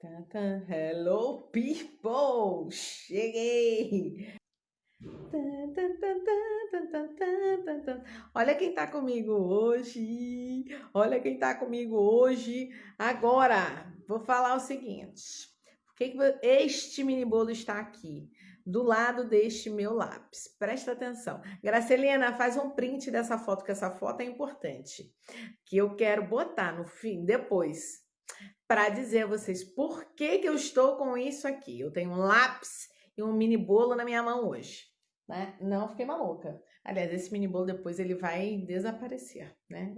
Tan, tan. Hello, people! Cheguei! Tan, tan, tan, tan, tan, tan, tan, tan. Olha quem tá comigo hoje! Olha quem tá comigo hoje! Agora, vou falar o seguinte: por que este mini bolo está aqui? Do lado deste meu lápis. Presta atenção. Gracelina, faz um print dessa foto, que essa foto é importante. Que eu quero botar no fim, depois, para dizer a vocês por que eu estou com isso aqui. Eu tenho um lápis e um mini bolo na minha mão hoje, né? Não fiquei maluca. Aliás, esse mini bolo depois ele vai desaparecer, né?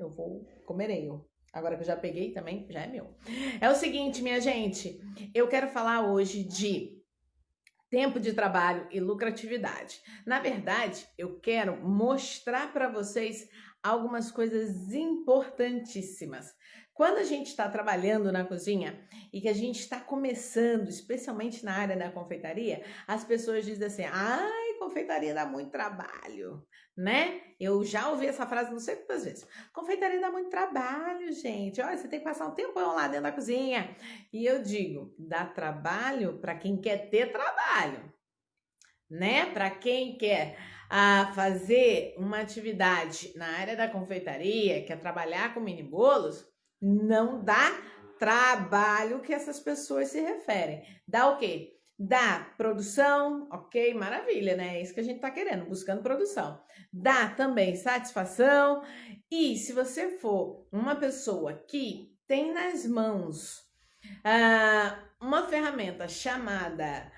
Comerei eu. Agora que eu já peguei também, já é meu. É o seguinte, minha gente, eu quero falar hoje de tempo de trabalho e lucratividade. Na verdade, eu quero mostrar para vocês algumas coisas importantíssimas. Quando a gente está trabalhando na cozinha e que a gente está começando, especialmente na área da confeitaria, as pessoas dizem assim: ai, confeitaria dá muito trabalho, né? Eu já ouvi essa frase não sei quantas vezes. Confeitaria dá muito trabalho, gente. Olha, você tem que passar um tempão lá dentro da cozinha. E eu digo, dá trabalho para quem quer ter trabalho, né? Para quem quer fazer uma atividade na área da confeitaria, quer trabalhar com mini bolos, não dá trabalho que essas pessoas se referem. Dá o quê? Dá produção, ok? Maravilha, né? É isso que a gente tá querendo, buscando produção. Dá também satisfação. E se você for uma pessoa que tem nas mãos uma ferramenta chamada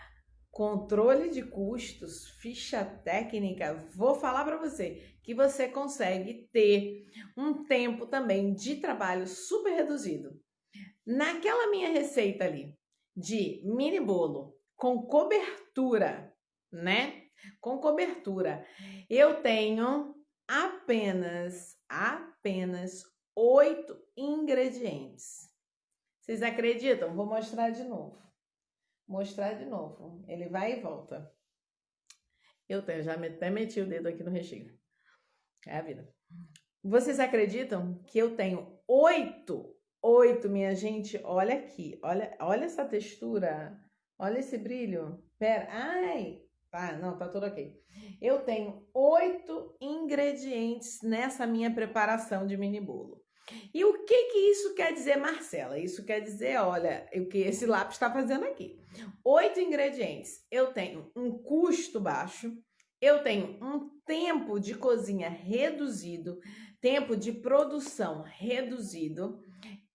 controle de custos, ficha técnica, vou falar para você que você consegue ter um tempo também de trabalho super reduzido. Naquela minha receita ali de mini bolo com cobertura, né? Com cobertura, eu tenho apenas 8 ingredientes. Vocês acreditam? Vou mostrar de novo. Ele vai e volta. Até meti o dedo aqui no recheio. É a vida. Vocês acreditam que eu tenho 8, minha gente? Olha aqui, olha essa textura, olha esse brilho. Pera, ai, tá, não, tá tudo ok. Eu tenho 8 ingredientes nessa minha preparação de mini bolo. E o que isso quer dizer, Marcela? Isso quer dizer, olha, o que esse lápis está fazendo aqui. 8 ingredientes. Eu tenho um custo baixo, eu tenho um tempo de cozinha reduzido, tempo de produção reduzido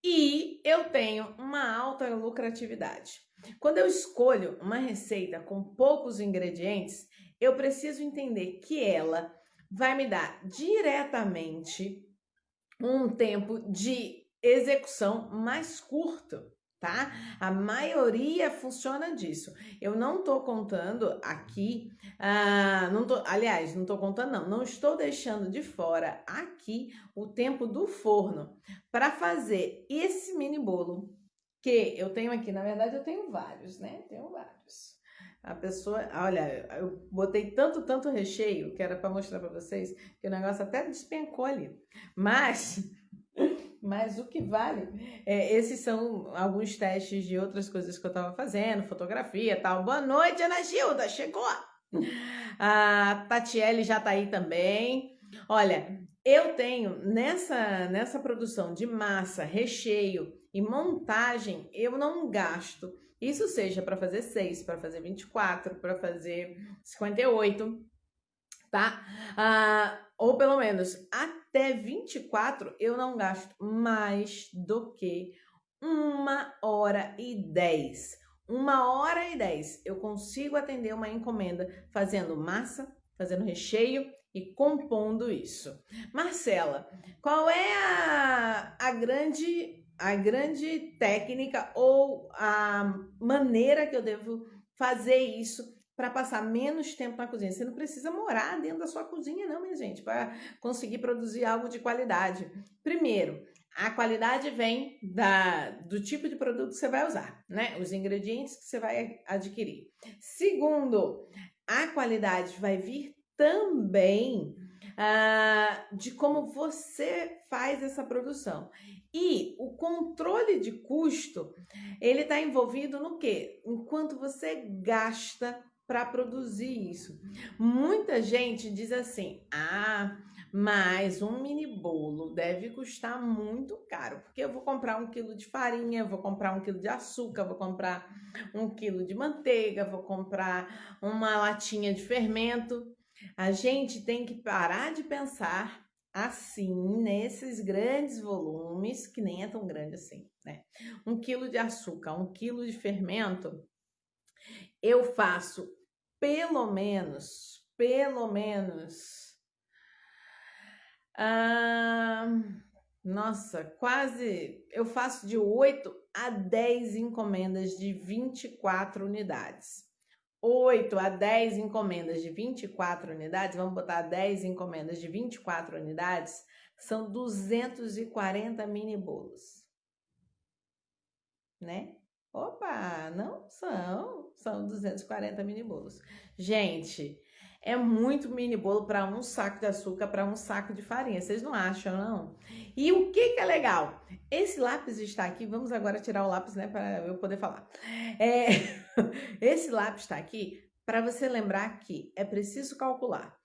e eu tenho uma alta lucratividade. Quando eu escolho uma receita com poucos ingredientes, eu preciso entender que ela vai me dar diretamente um tempo de execução mais curto, tá? A maioria funciona disso. Eu não tô contando aqui, não tô contando não estou deixando de fora aqui o tempo do forno para fazer esse mini bolo que eu tenho aqui. Na verdade, eu tenho vários, né? Tenho vários. A pessoa, olha, eu botei tanto recheio que era para mostrar para vocês que o negócio até despencou ali. Mas o que vale, esses são alguns testes de outras coisas que eu estava fazendo, fotografia e tal. Boa noite, Ana Gilda, chegou! A Tatiele já tá aí também. Olha, eu tenho nessa produção de massa, recheio e montagem, eu não gasto. Isso seja para fazer 6, para fazer 24, para fazer 58, tá? Ou pelo menos até 24 eu não gasto mais do que 1h10. 1h10 eu consigo atender uma encomenda fazendo massa, fazendo recheio e compondo isso. Marcela, qual é a grande técnica ou a maneira que eu devo fazer isso para passar menos tempo na cozinha? Você não precisa morar dentro da sua cozinha não, minha gente, para conseguir produzir algo de qualidade. Primeiro, a qualidade vem do tipo de produto que você vai usar, né? Os ingredientes que você vai adquirir. Segundo, a qualidade vai vir também de como você faz essa produção. E o controle de custo, ele está envolvido no quê? Enquanto você gasta para produzir isso. Muita gente diz assim: mas um mini bolo deve custar muito caro, porque eu vou comprar 1 quilo de farinha, vou comprar 1 quilo de açúcar, vou comprar 1 quilo de manteiga, vou comprar uma latinha de fermento. A gente tem que parar de pensar assim, nesses grandes volumes, que nem é tão grande assim, né? 1 quilo de açúcar, 1 quilo de fermento, eu faço pelo menos, nossa, quase, eu faço de 8 a 10 encomendas de 24 unidades. 8 a 10 encomendas de 24 unidades, vamos botar 10 encomendas de 24 unidades, são 240 mini bolos, né? Opa, não são 240 mini bolos. Gente, é muito mini bolo para um saco de açúcar, para um saco de farinha, vocês não acham, não? E o que é legal? Esse lápis está aqui, vamos agora tirar o lápis, né, para eu poder falar. Esse lápis está aqui para você lembrar que é preciso calcular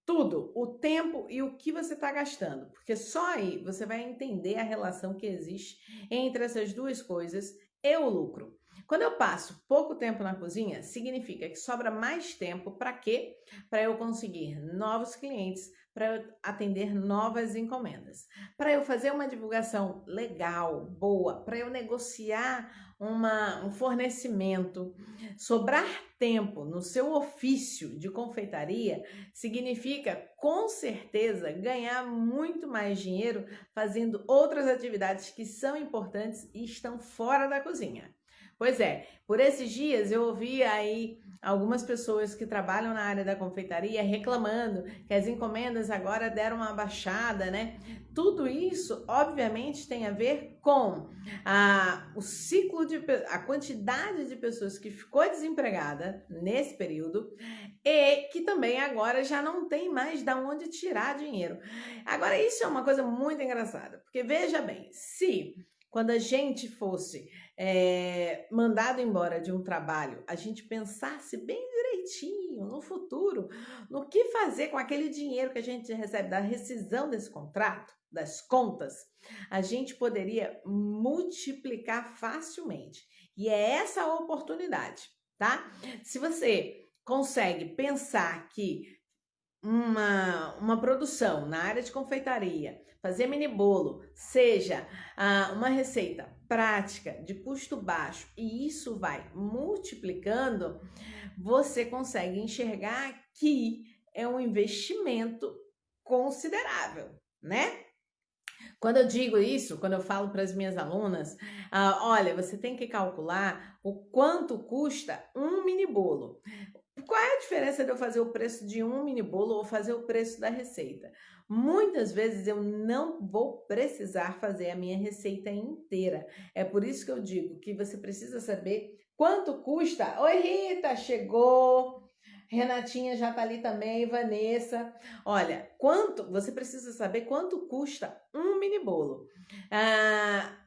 tudo, o tempo e o que você está gastando, porque só aí você vai entender a relação que existe entre essas duas coisas e o lucro. Quando eu passo pouco tempo na cozinha, significa que sobra mais tempo para quê? Para eu conseguir novos clientes, para eu atender novas encomendas, para eu fazer uma divulgação legal, boa, para eu negociar um fornecimento. Sobrar tempo no seu ofício de confeitaria significa, com certeza, ganhar muito mais dinheiro fazendo outras atividades que são importantes e estão fora da cozinha. Pois é, por esses dias eu ouvi aí algumas pessoas que trabalham na área da confeitaria reclamando que as encomendas agora deram uma baixada, né? Tudo isso, obviamente, tem a ver com o ciclo a quantidade de pessoas que ficou desempregada nesse período e que também agora já não tem mais de onde tirar dinheiro. Agora, isso é uma coisa muito engraçada, porque veja bem, se quando a gente fosse mandado embora de um trabalho, a gente pensasse bem direitinho no futuro, no que fazer com aquele dinheiro que a gente recebe da rescisão desse contrato, das contas, a gente poderia multiplicar facilmente. E é essa a oportunidade, tá? Se você consegue pensar que uma produção na área de confeitaria, fazer mini bolo, seja uma receita prática, de custo baixo, e isso vai multiplicando, você consegue enxergar que é um investimento considerável, né? Quando eu digo isso, quando eu falo para as minhas alunas, olha, você tem que calcular o quanto custa um mini bolo. Qual é a diferença de eu fazer o preço de um mini bolo ou fazer o preço da receita? Muitas vezes eu não vou precisar fazer a minha receita inteira. É por isso que eu digo que você precisa saber quanto custa. Oi, Rita, chegou. Renatinha já tá ali também, Vanessa. Olha, você precisa saber quanto custa um mini bolo.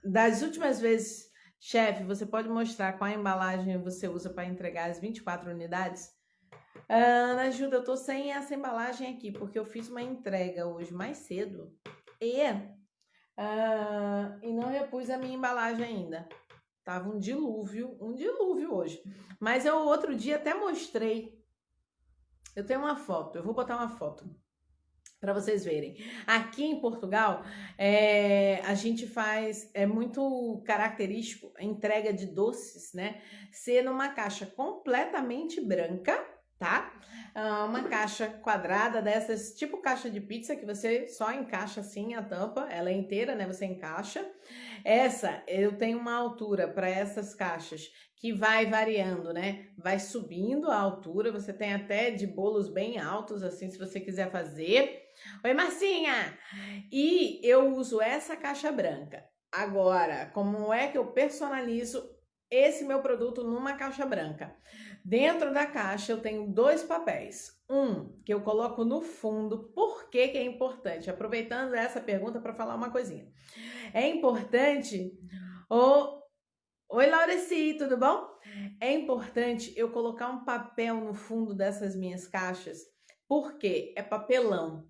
Das últimas vezes, chefe, você pode mostrar qual a embalagem você usa para entregar as 24 unidades? Ana Júlia, eu tô sem essa embalagem aqui, porque eu fiz uma entrega hoje mais cedo e não repus a minha embalagem ainda. Tava um dilúvio hoje. Mas eu outro dia até mostrei. Eu tenho uma foto, eu vou botar uma foto para vocês verem. Aqui em Portugal, a gente faz, é muito característico a entrega de doces, né? Ser numa caixa completamente branca, tá? Uma caixa quadrada dessas, tipo caixa de pizza, que você só encaixa assim a tampa, ela é inteira, né? Você encaixa. Eu tenho uma altura para essas caixas que vai variando, né? Vai subindo a altura, você tem até de bolos bem altos, assim, se você quiser fazer. Oi, Marcinha! E eu uso essa caixa branca. Agora, como é que eu personalizo? esse meu produto numa caixa branca. Dentro da caixa eu tenho 2 papéis. Um que eu coloco no fundo. Por que que é importante? Aproveitando essa pergunta para falar uma coisinha. É importante... Oi, Laureci, tudo bom? É importante eu colocar um papel no fundo dessas minhas caixas, porque é papelão.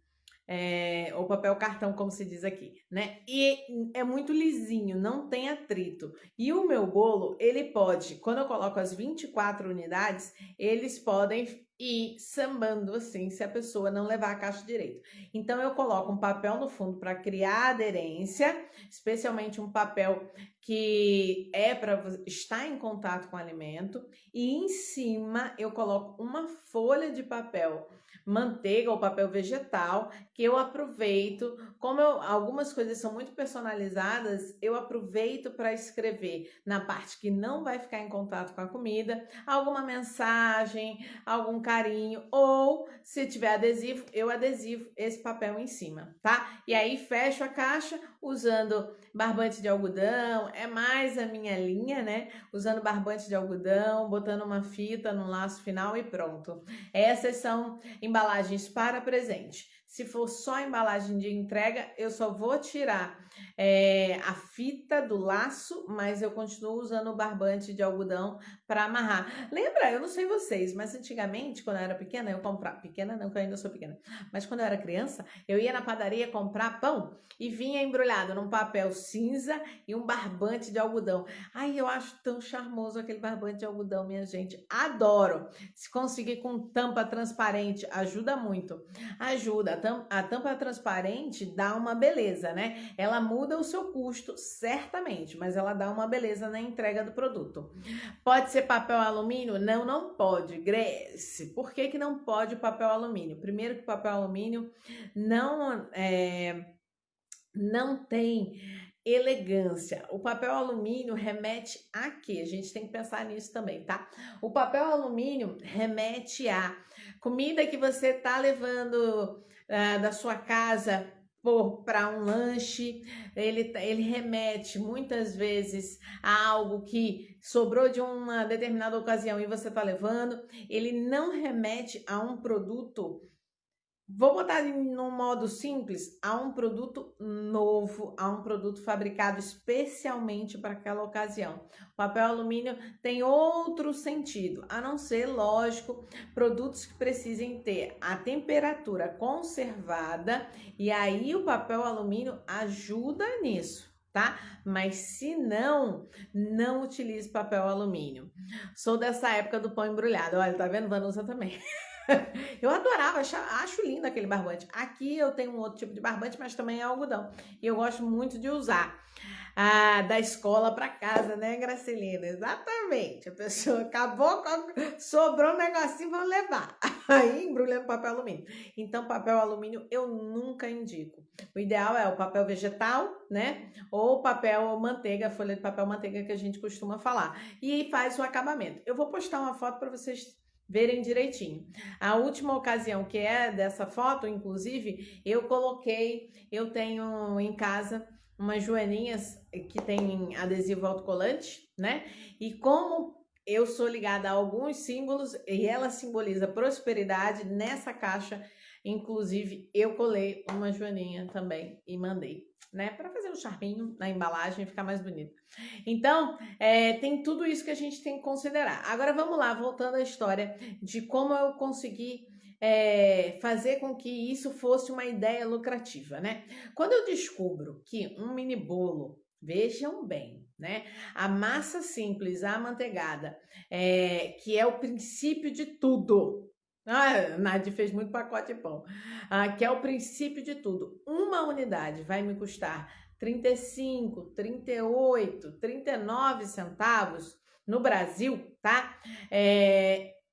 Ou papel cartão, como se diz aqui, né? E é muito lisinho, não tem atrito. E o meu bolo, ele pode, quando eu coloco as 24 unidades, eles podem ir sambando assim, se a pessoa não levar a caixa direito. Então, eu coloco um papel no fundo para criar aderência, especialmente um papel que é para estar em contato com o alimento, e em cima eu coloco uma folha de papel manteiga ou papel vegetal, que eu aproveito, como algumas coisas são muito personalizadas, eu aproveito para escrever na parte que não vai ficar em contato com a comida, alguma mensagem, algum carinho, ou se tiver adesivo, eu adesivo esse papel em cima, tá? E aí fecho a caixa usando barbante de algodão, é mais a minha linha, né? Usando barbante de algodão, botando uma fita no laço final e pronto. Essas são embalagens para presente. Se for só embalagem de entrega, eu só vou tirar a fita do laço, mas eu continuo usando o barbante de algodão para amarrar. Lembra? Eu não sei vocês, mas antigamente, quando eu era pequena, eu comprava... Pequena não, que eu ainda sou pequena. Mas quando eu era criança, eu ia na padaria comprar pão e vinha embrulhado num papel cinza e um barbante de algodão. Ai, eu acho tão charmoso aquele barbante de algodão, minha gente. Adoro! Se conseguir com tampa transparente, ajuda muito. Ajuda. A tampa transparente dá uma beleza, né? Ela muda o seu custo, certamente, mas ela dá uma beleza na entrega do produto. Pode ser papel alumínio? Não, não pode. Grace, por que que não pode o papel alumínio? Primeiro que o papel alumínio não tem elegância. O papel alumínio remete a quê? A gente tem que pensar nisso também, tá? O papel alumínio remete a comida que você tá levando da sua casa para um lanche, ele remete muitas vezes a algo que sobrou de uma determinada ocasião e você tá levando. Ele não remete a um produto... Vou botar no modo simples, a um produto novo, a um produto fabricado especialmente para aquela ocasião. O papel alumínio tem outro sentido, a não ser, lógico, produtos que precisem ter a temperatura conservada, e aí o papel alumínio ajuda nisso, tá? Mas se não, não utilize papel alumínio. Sou dessa época do pão embrulhado. Olha, tá vendo? Vanusa também. Eu adorava, acho lindo aquele barbante. Aqui eu tenho um outro tipo de barbante, mas também é algodão. E eu gosto muito de usar. Da escola para casa, né, Gracelina? Exatamente. A pessoa acabou, sobrou um negocinho, vamos levar. Aí embrulhando papel alumínio. Então, papel alumínio eu nunca indico. O ideal é o papel vegetal, né? Ou papel manteiga, folha de papel manteiga que a gente costuma falar. E faz o acabamento. Eu vou postar uma foto para vocês verem direitinho. A última ocasião que é dessa foto, inclusive, eu tenho em casa umas joaninhas que tem adesivo autocolante, né? E como eu sou ligada a alguns símbolos e ela simboliza prosperidade, nessa caixa, inclusive, eu colei uma joaninha também e mandei, né? Para fazer um charminho na embalagem e ficar mais bonito. Então, tem tudo isso que a gente tem que considerar. Agora, vamos lá, voltando à história de como eu consegui fazer com que isso fosse uma ideia lucrativa, né? Quando eu descubro que um mini bolo, vejam bem, né? A massa simples, a amanteigada, que é o princípio de tudo. Nath fez muito pacote de pão. Que é o princípio de tudo. Uma unidade vai me custar 35, 38, 39 centavos no Brasil, tá?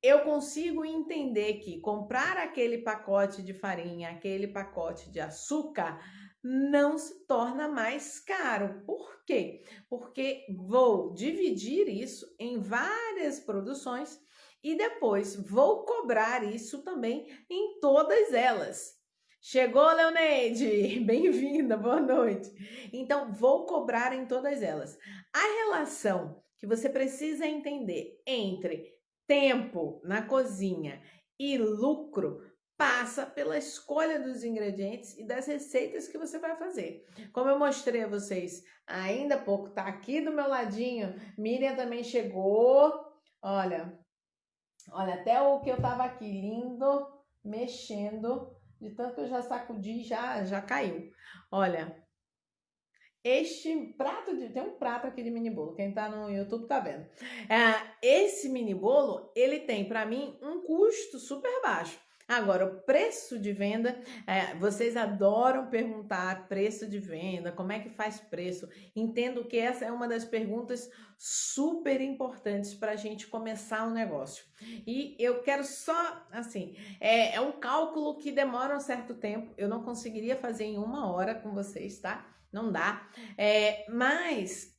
Eu consigo entender que comprar aquele pacote de farinha, aquele pacote de açúcar, não se torna mais caro. Por quê? Porque vou dividir isso em várias produções e depois vou cobrar isso também em todas elas. Chegou, Leoneide! Bem-vinda, boa noite. Então, vou cobrar em todas elas. A relação que você precisa entender entre tempo na cozinha e lucro passa pela escolha dos ingredientes e das receitas que você vai fazer. Como eu mostrei a vocês ainda há pouco, tá aqui do meu ladinho, Miriam também chegou. Olha, até o que eu tava aqui lindo, mexendo, de tanto que eu já sacudi, já caiu. Olha, tem um prato aqui de mini bolo, quem tá no YouTube tá vendo. Esse mini bolo, ele tem para mim um custo super baixo. Agora, o preço de venda, vocês adoram perguntar preço de venda, como é que faz preço? Entendo que essa é uma das perguntas super importantes para a gente começar um negócio. E eu quero só, assim, é um cálculo que demora um certo tempo, eu não conseguiria fazer em 1 hora com vocês, tá? Não dá. Mas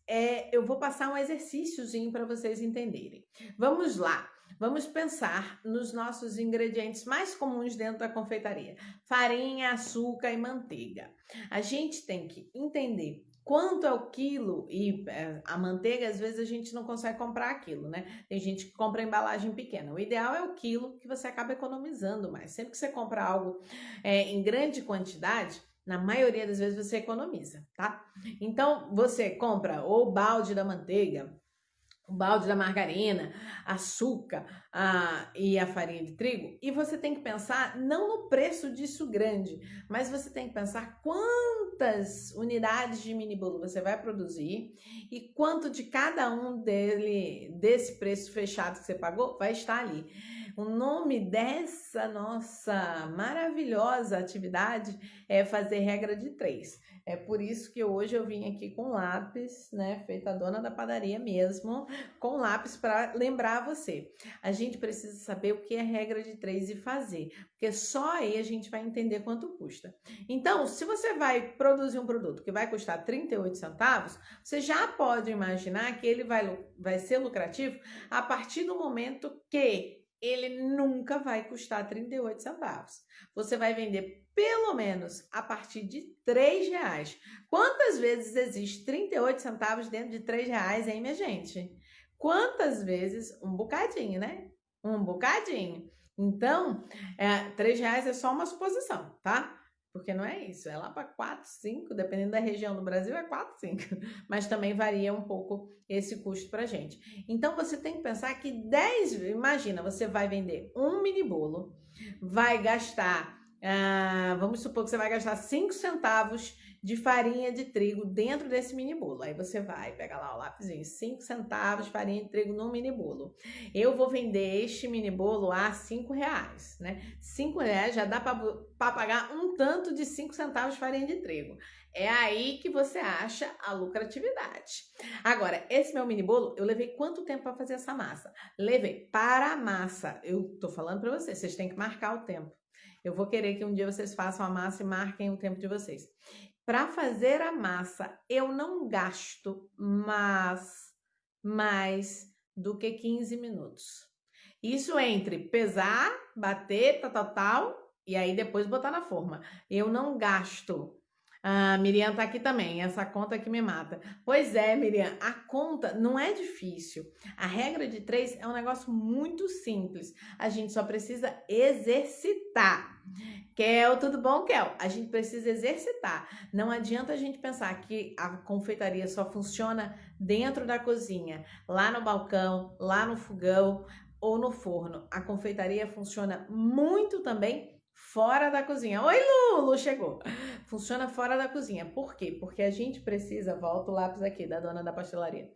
eu vou passar um exercíciozinho para vocês entenderem. Vamos lá. Vamos pensar nos nossos ingredientes mais comuns dentro da confeitaria: farinha, açúcar e manteiga. A gente tem que entender quanto é o quilo, e a manteiga, às vezes, a gente não consegue comprar aquilo, né? Tem gente que compra embalagem pequena. O ideal é o quilo, que você acaba economizando mais. Sempre que você compra algo em grande quantidade, na maioria das vezes você economiza, tá? Então, você compra o balde da manteiga, o balde da margarina, açúcar e a farinha de trigo, e você tem que pensar não no preço disso grande, mas você tem que pensar quantas unidades de mini bolo você vai produzir e quanto de cada um desse preço fechado que você pagou vai estar ali. O nome dessa nossa maravilhosa atividade é fazer regra de 3. É por isso que hoje eu vim aqui com lápis, né? Feita a dona da padaria mesmo, com lápis para lembrar você. A gente precisa saber o que é regra de 3 e fazer, porque só aí a gente vai entender quanto custa. Então, se você vai produzir um produto que vai custar 38 centavos, você já pode imaginar que ele vai ser lucrativo a partir do momento que ele nunca vai custar 38 centavos. Você vai vender pelo menos a partir de R$3. Quantas vezes existe 38 centavos dentro de R$3, hein, minha gente? Quantas vezes? Um bocadinho, né? Um bocadinho. Então, R$3 é só uma suposição, tá? Porque não é isso, é lá para 4, 5, dependendo da região do Brasil, é 4, 5. Mas também varia um pouco esse custo pra gente. Então, você tem que pensar que imagina, você vai vender um mini bolo, vai gastar, vamos supor que você vai gastar 5 centavos de farinha de trigo dentro desse mini bolo. Aí você vai pegar lá o lápisinho, 5 centavos de farinha de trigo no mini bolo. Eu vou vender este mini bolo a R$5, né? R$5 já dá para pagar um tanto de 5 centavos de farinha de trigo. É aí que você acha a lucratividade. Agora, esse meu mini bolo, eu levei quanto tempo para fazer essa massa? Levei para a massa. Eu tô falando para vocês têm que marcar o tempo. Eu vou querer que um dia vocês façam a massa e marquem o tempo de vocês. Para fazer a massa, eu não gasto mais do que 15 minutos. Isso entre pesar, bater, tal, e aí depois botar na forma. Eu não gasto. Miriam tá aqui também, essa conta que me mata. Pois é, Miriam, a conta não é difícil. A regra de 3 é um negócio muito simples. A gente só precisa exercitar. Kel, tudo bom, Kel? A gente precisa exercitar. Não adianta a gente pensar que a confeitaria só funciona dentro da cozinha, lá no balcão, lá no fogão ou no forno. A confeitaria funciona muito também fora da cozinha. Oi, Lu chegou. Funciona fora da cozinha. Por quê? Porque a gente precisa, volta o lápis aqui, da dona da pastelaria.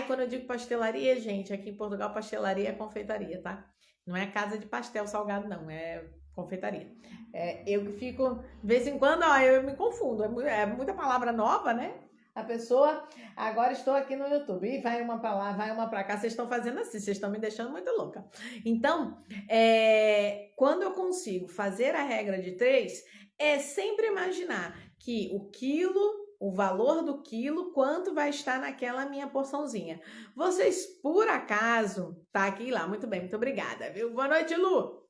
Quando eu digo pastelaria, gente, aqui em Portugal, pastelaria é confeitaria, tá? Não é casa de pastel salgado, não. É confeitaria. Eu fico, de vez em quando, eu me confundo. É muita palavra nova, né? A pessoa, agora estou aqui no YouTube, e vai uma pra lá, vai uma pra cá, vocês estão fazendo assim, vocês estão me deixando muito louca. Então, quando eu consigo fazer a regra de 3, é sempre imaginar que o valor do quilo, quanto vai estar naquela minha porçãozinha. Vocês, por acaso, tá aqui lá, muito bem, muito obrigada, viu? Boa noite, Lu!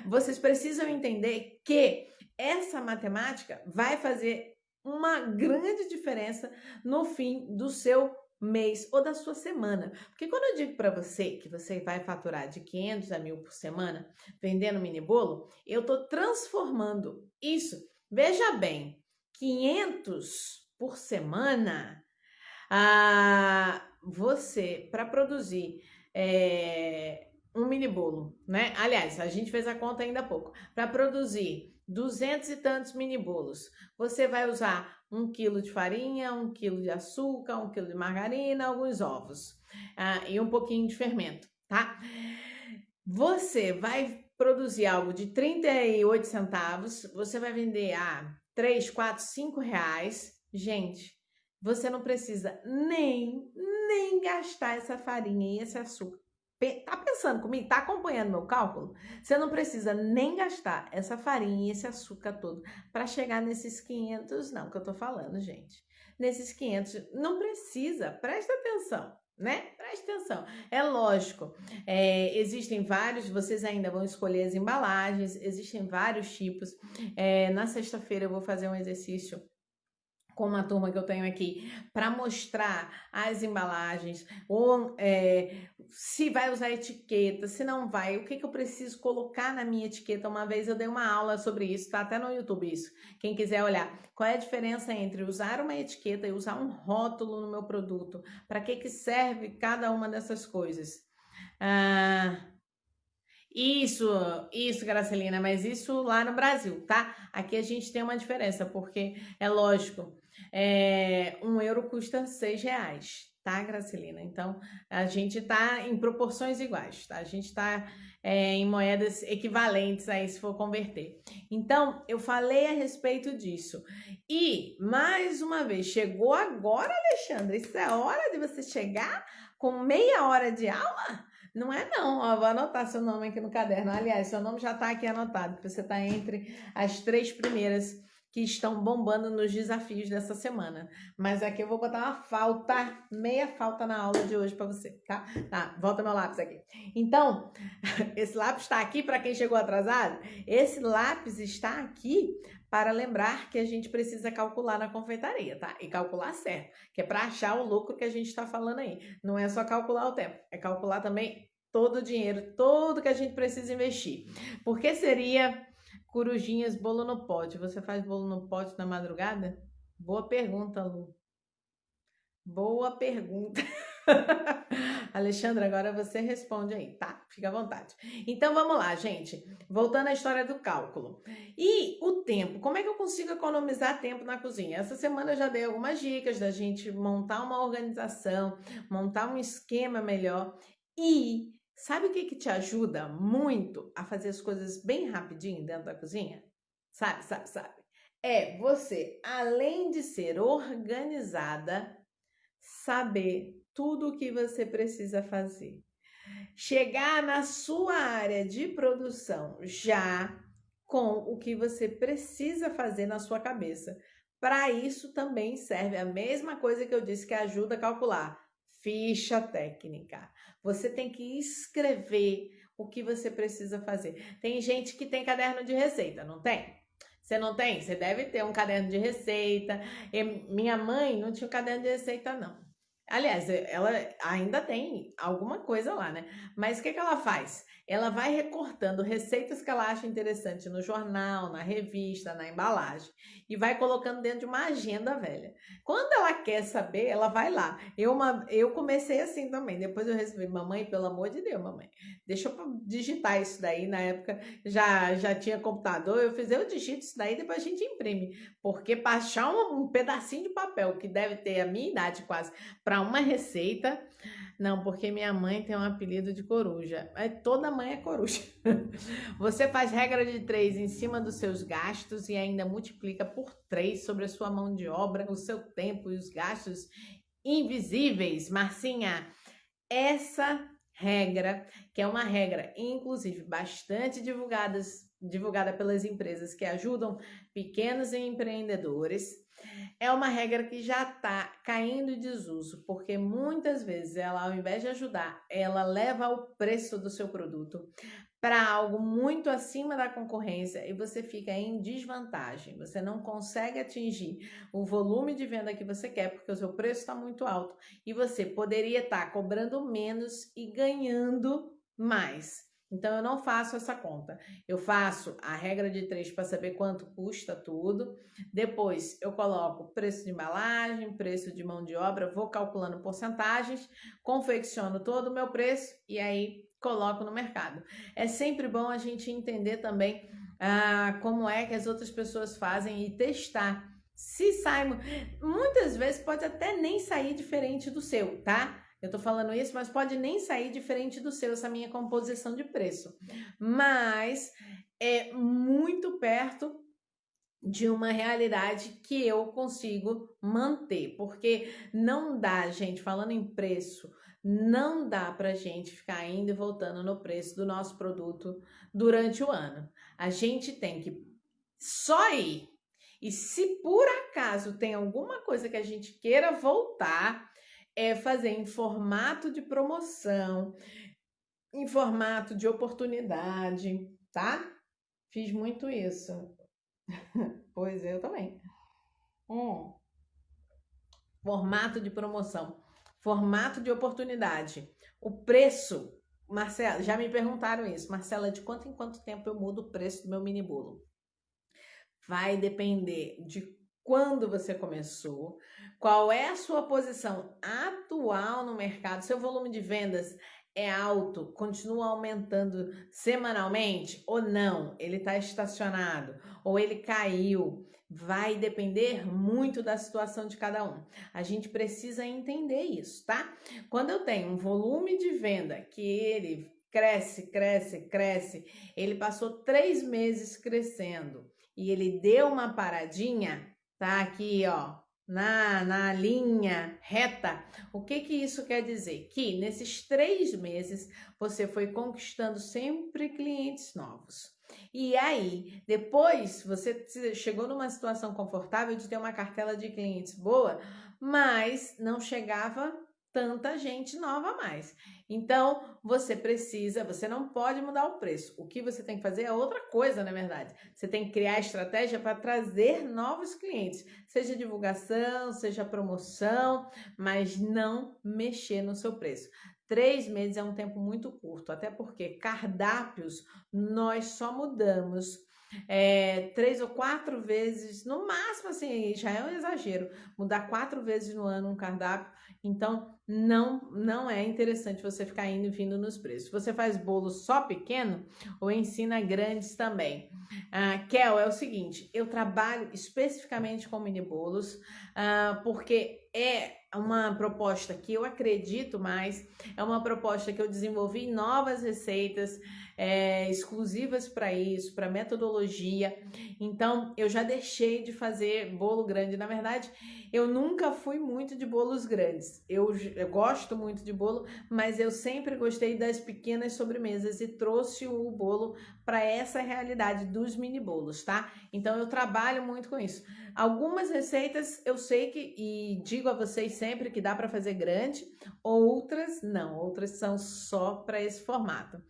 Vocês precisam entender que essa matemática vai fazer uma grande diferença no fim do seu mês ou da sua semana. Porque quando eu digo para você que você vai faturar de 500 a 1.000 por semana vendendo mini bolo, eu estou transformando isso. Veja bem, 500 por semana, você, para produzir um mini bolo, né? Aliás, a gente fez a conta ainda há pouco. Para produzir 200 e tantos mini bolos, você vai usar 1 quilo de farinha, 1 quilo de açúcar, 1 quilo de margarina, alguns ovos e um pouquinho de fermento, tá? Você vai produzir algo de 38 centavos, você vai vender a 3, 4, 5 reais. Gente, você não precisa nem gastar essa farinha e esse açúcar. Tá pensando comigo? Tá acompanhando meu cálculo? Você não precisa nem gastar essa farinha e esse açúcar todo para chegar nesses 500, não, que eu tô falando, gente. Nesses 500, não precisa, presta atenção, né? Presta atenção. É lógico, existem vários, vocês ainda vão escolher as embalagens, existem vários tipos. Na sexta-feira eu vou fazer um exercício com uma turma que eu tenho aqui, para mostrar as embalagens, ou se vai usar etiqueta, se não vai, o que eu preciso colocar na minha etiqueta. Uma vez eu dei uma aula sobre isso, tá até no YouTube isso, quem quiser olhar. Qual é a diferença entre usar uma etiqueta e usar um rótulo no meu produto? Para que serve cada uma dessas coisas? Isso, Gracelina, mas isso lá no Brasil, tá? Aqui a gente tem uma diferença, porque é lógico, 1 euro custa 6 reais, tá, Gracelina? Então, a gente tá em proporções iguais, tá? A gente tá em moedas equivalentes aí, se for converter. Então, eu falei a respeito disso. E, mais uma vez, chegou agora, Alexandre? Isso é hora de você chegar com meia hora de aula? Não é não, ó, vou anotar seu nome aqui no caderno. Aliás, seu nome já está aqui anotado, que você está entre as 3 primeiras que estão bombando nos desafios dessa semana. Mas aqui eu vou botar uma falta, meia falta na aula de hoje para você, tá? Tá, volta meu lápis aqui. Então, esse lápis está aqui para quem chegou atrasado? Esse lápis está aqui para lembrar que a gente precisa calcular na confeitaria, tá? E calcular certo, que é para achar o lucro que a gente está falando aí. Não é só calcular o tempo, é calcular também todo o dinheiro, todo que a gente precisa investir. Por que seria corujinhas bolo no pote? Você faz bolo no pote na madrugada? Boa pergunta, Lu. Boa pergunta. Alexandra, agora você responde aí, tá? Fica à vontade. Então vamos lá, gente. Voltando à história do cálculo. E o tempo, como é que eu consigo economizar tempo na cozinha? Essa semana eu já dei algumas dicas da gente montar uma organização, montar um esquema melhor. E sabe o que te ajuda muito a fazer as coisas bem rapidinho dentro da cozinha? Sabe? É você, além de ser organizada, saber tudo o que você precisa fazer. Chegar na sua área de produção já com o que você precisa fazer na sua cabeça. Para isso também serve a mesma coisa que eu disse que ajuda a calcular. Ficha técnica. Você tem que escrever o que você precisa fazer. Tem gente que tem caderno de receita, não tem? Você não tem? Você deve ter um caderno de receita. Minha mãe não tinha um caderno de receita, não. Aliás, ela ainda tem alguma coisa lá, né? Mas o que ela faz? Ela vai recortando receitas que ela acha interessante no jornal, na revista, na embalagem e vai colocando dentro de uma agenda velha. Quando ela quer saber, ela vai lá. Eu comecei assim também. Depois eu recebi, mamãe, pelo amor de Deus, mamãe, deixa eu digitar isso daí. Na época já tinha computador, eu digito isso daí, depois a gente imprime. Porque para achar um pedacinho de papel que deve ter a minha idade quase para uma receita, não, porque minha mãe tem um apelido de coruja. Toda mãe é coruja. Você faz regra de 3 em cima dos seus gastos e ainda multiplica por 3 sobre a sua mão de obra, o seu tempo e os gastos invisíveis. Marcinha, essa regra, que é uma regra, inclusive, bastante divulgada pelas empresas que ajudam pequenos empreendedores, é uma regra que já está caindo em desuso, porque muitas vezes ela, ao invés de ajudar, ela leva o preço do seu produto para algo muito acima da concorrência e você fica em desvantagem. Você não consegue atingir o volume de venda que você quer porque o seu preço está muito alto e você poderia estar cobrando menos e ganhando mais. Então eu não faço essa conta. Eu faço a regra de 3 para saber quanto custa tudo. Depois eu coloco preço de embalagem, preço de mão de obra, vou calculando porcentagens, confecciono todo o meu preço e aí coloco no mercado. É sempre bom a gente entender também como é que as outras pessoas fazem e testar. Se sai, muitas vezes pode até nem sair diferente do seu, tá? Eu tô falando isso, mas pode nem sair diferente do seu, essa minha composição de preço. Mas é muito perto de uma realidade que eu consigo manter, porque não dá, gente, falando em preço, não dá pra gente ficar indo e voltando no preço do nosso produto durante o ano. A gente tem que só ir. E se por acaso tem alguma coisa que a gente queira voltar, é fazer em formato de promoção, em formato de oportunidade, tá? Fiz muito isso. Pois eu também. Formato de promoção, formato de oportunidade. O preço, Marcela, já me perguntaram isso. Marcela, de quanto em quanto tempo eu mudo o preço do meu mini bolo? Vai depender de quando você começou, qual é a sua posição atual no mercado, seu volume de vendas é alto, continua aumentando semanalmente ou não? Ele está estacionado ou ele caiu? Vai depender muito da situação de cada um. A gente precisa entender isso, tá? Quando eu tenho um volume de venda que ele cresce, ele passou 3 meses crescendo e ele deu uma paradinha, tá aqui, ó, na linha reta. O que que isso quer dizer? Que nesses 3 meses você foi conquistando sempre clientes novos. E aí, depois você chegou numa situação confortável de ter uma cartela de clientes boa, mas não chegava tanta gente nova mais. Então, você não pode mudar o preço. O que você tem que fazer é outra coisa, na verdade. Você tem que criar estratégia para trazer novos clientes, seja divulgação, seja promoção, mas não mexer no seu preço. 3 meses é um tempo muito curto, até porque cardápios nós só mudamos 3 ou 4 vezes, no máximo, assim, já é um exagero, mudar 4 vezes no ano um cardápio. Então, não é interessante você ficar indo e vindo nos preços. Você faz bolo só pequeno ou ensina grandes também? Kel, é o seguinte, eu trabalho especificamente com mini bolos, porque é uma proposta que eu acredito mais, é uma proposta que eu desenvolvi novas receitas exclusivas para isso, para metodologia. Então, eu já deixei de fazer bolo grande. Na verdade, eu nunca fui muito de bolos grandes. Eu gosto muito de bolo, mas eu sempre gostei das pequenas sobremesas e trouxe o bolo para essa realidade dos mini bolos, tá? Então, eu trabalho muito com isso. Algumas receitas eu sei que, e digo a vocês sempre que dá para fazer grande, outras não, outras são só para esse formato.